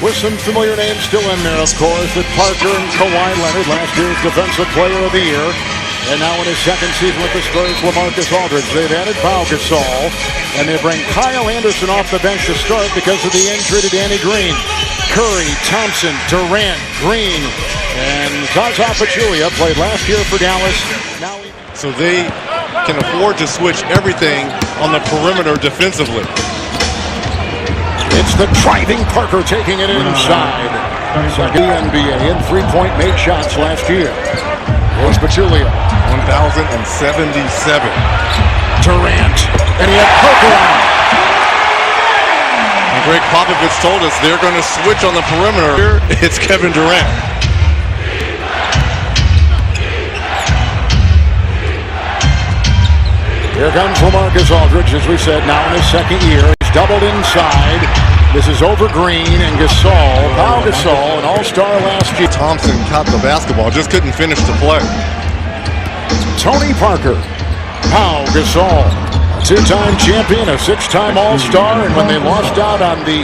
with some familiar names still in there, of course, with Parker and Kawhi Leonard, last year's Defensive Player of the Year. And now in his second season with the Spurs, LaMarcus Aldridge. They've added Pau Gasol, and they bring Kyle Anderson off the bench to start because of the injury to Danny Green. Curry, Thompson, Durant, Green, and Zaza Pachulia played last year for Dallas. So they can afford to switch everything on the perimeter defensively. It's the driving Parker taking it inside. Second NBA in three-point made shots last year. Here's Pachulia. 1,077. Durant. And he had Parker on. And Greg Popovich told us they're going to switch on the perimeter. Here, it's Kevin Durant. Here comes LaMarcus Aldridge, as we said, now in his second year. He's doubled inside. This is over Green and Gasol. Pau Gasol, an all-star last year. Thompson caught the basketball, just couldn't finish the play. Tony Parker. Pau Gasol, a two-time champion, a six-time all-star, and when they lost out on the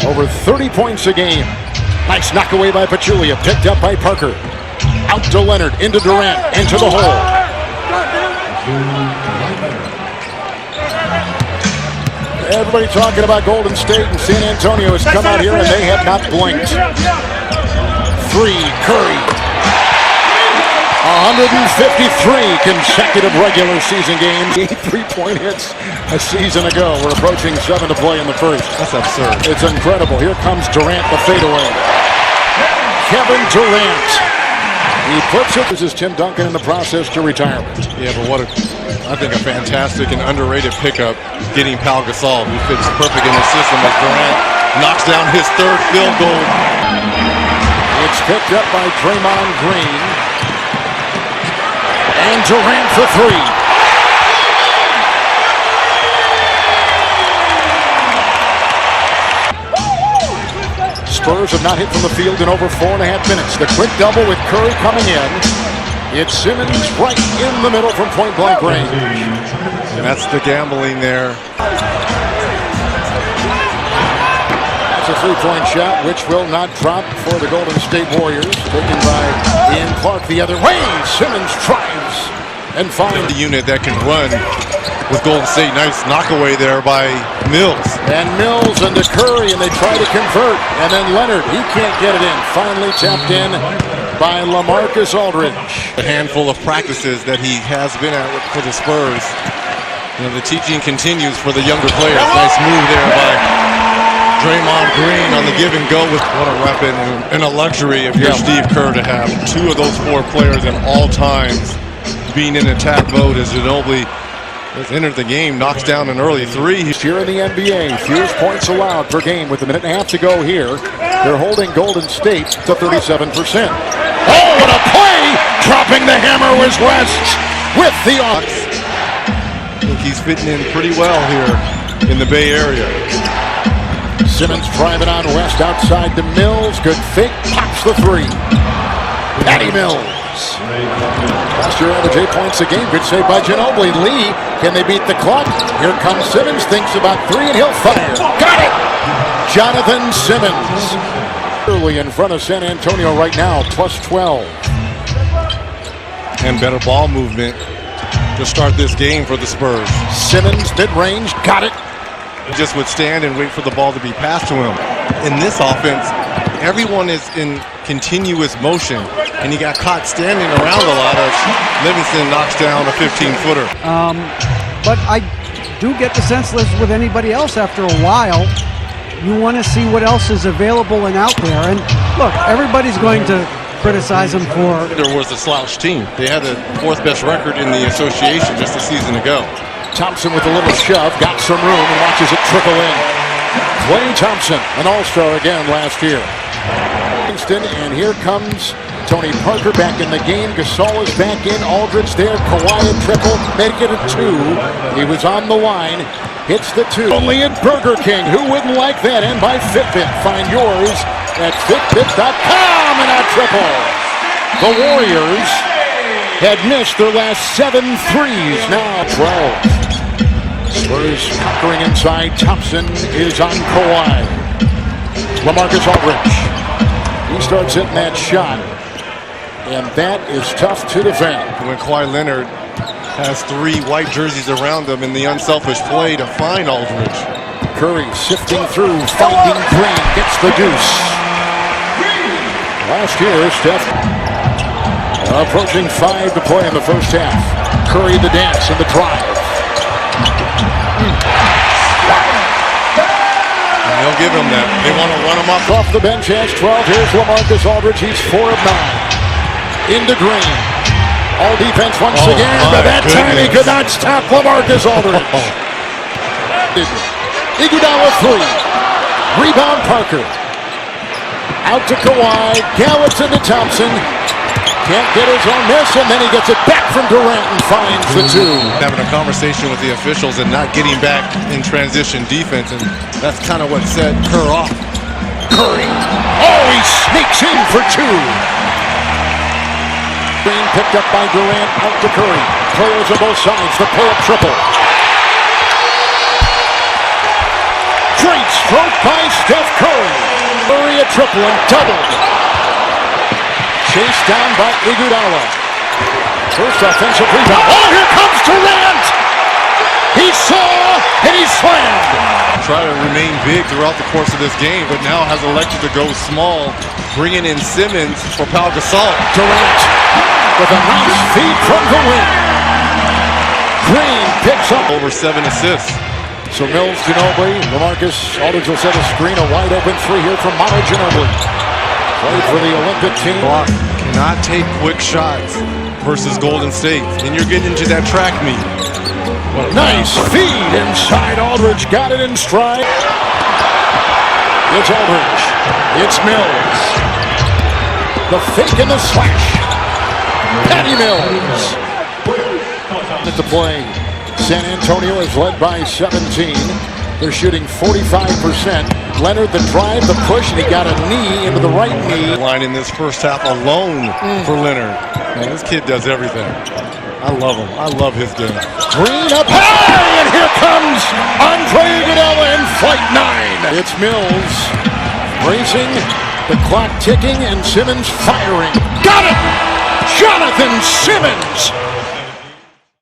over 30 points a game. Nice knock away by Pachulia, picked up by Parker. Out to Leonard, into Durant, into the hole. Everybody talking about Golden State, and San Antonio has come out here and they have not blinked. Three, Curry. 153 consecutive regular season games. 8 3-point hits a season ago. We're approaching 7 to play in the first. That's absurd. It's incredible. Here comes Durant, the fadeaway. Kevin Durant. He puts it. This is Tim Duncan in the process to retirement. Yeah, but I think a fantastic and underrated pickup getting Pau Gasol, who fits perfect in the system as Durant knocks down his third field goal. It's picked up by Draymond Green. And Durant for three. Spurs have not hit from the field in over 4.5 minutes. The quick double with Curry coming in. It's Simmons right in the middle from point-blank range. And that's the gambling there. That's a three-point shot, which will not drop for the Golden State Warriors. Taken by Ian Clark the other way. Simmons tries and finds the unit that can run with Golden State. Nice knockaway there by Mills. And Mills into Curry, and they try to convert. And then Leonard, he can't get it in. Finally tapped in by LaMarcus Aldridge. A handful of practices that he has been at for the Spurs. You know, the teaching continues for the younger players. Nice move there by Draymond Green on the give and go. With what a weapon and a luxury if you're Steve Kerr to have two of those four players at all times being in attack mode as Ginobili has entered the game, knocks down an early three. Here in the NBA, fewest points allowed per game with a minute and a half to go here. They're holding Golden State to 37%. Oh, what a play! Dropping the hammer was West with the ox. I think he's fitting in pretty well here in the Bay Area. Simmons driving on West outside to Mills. Good fake, pops the three. Patty Mills. Last year average 8 points a game. Good save by Ginobili. Lee, can they beat the clock? Here comes Simmons, thinks about three, and he'll fire. Got it! Jonathan Simmons. Early in front of San Antonio right now, plus 12. And better ball movement to start this game for the Spurs. Simmons, mid-range, got it. He just would stand and wait for the ball to be passed to him. In this offense, everyone is in continuous motion, and he got caught standing around a lot as Livingston knocks down a 15-footer. But I do get the sense that with anybody else after a while, you want to see what else is available and out there. And look, everybody's going to criticize him for... There was a slouch team. They had the fourth best record in the association just a season ago. Thompson with a little shove, got some room and watches it trickle in. Klay Thompson, an all-star again last year. And here comes Tony Parker back in the game. Gasol is back in. Aldridge there. Kawhi in triple. Make it a 2. He was on the line. Hits the 2. Only at Burger King. Who wouldn't like that? And by Fitbit. Find yours at Fitbit.com and a triple. The Warriors had missed their last 7 threes. Now 12. Spurs conquering inside. Thompson is on Kawhi. LaMarcus Aldridge. He starts hitting that shot. And that is tough to defend. When Kawhi Leonard has 3 white jerseys around him in the unselfish play to find Aldridge. Curry sifting through, finding Green, gets the deuce. Last year, Steph approaching 5 to play in the first half. Curry the dance and the drive. And they'll give him that. They want to run him up. Off the bench has 12. Here's LaMarcus Aldridge. He's 4 of 9. Into Green. All defense once again, but that time he could not stop LaMarcus Aldridge. Iguodala 3. Rebound Parker. Out to Kawhi. Gallets into Thompson. Can't get his own miss, and then he gets it back from Durant and finds the 2. Having a conversation with the officials and not getting back in transition defense, and that's kind of what set Kerr off. Curry. Oh, he sneaks in for 2. Green picked up by Durant, out to Curry. Players on both sides, the pull-up triple. Great stroke by Steph Curry. Curry a triple and doubled. Chased down by Iguodala. First offensive rebound. Oh, here comes Durant! He saw and he slammed. Try to remain big throughout the course of this game, but now has elected to go small, bringing in Simmons for Pau Gasol. Durant with a nice feed from the wing. Green picks up Over 7 assists. So Mills, Ginobili, LaMarcus Aldridge will set a screen, a wide open 3 here from Manu Ginobili. Played for the Olympic team. Cannot take quick shots versus Golden State. And you're getting into that track meet. Nice feed inside. Aldridge got it in stride. It's Aldridge. It's Mills. The fake and the slash. Patty Mills. At the play. San Antonio is led by 17. They're shooting 45%. Leonard, the drive, the push, and he got a knee into the right knee. Line in this first half alone for Leonard. Man, this kid does everything. I love him. I love his game. Green up high, and here comes Andre Iguodala in flight 9. It's Mills racing, the clock ticking, and Simmons firing. Got it! Jonathan Simmons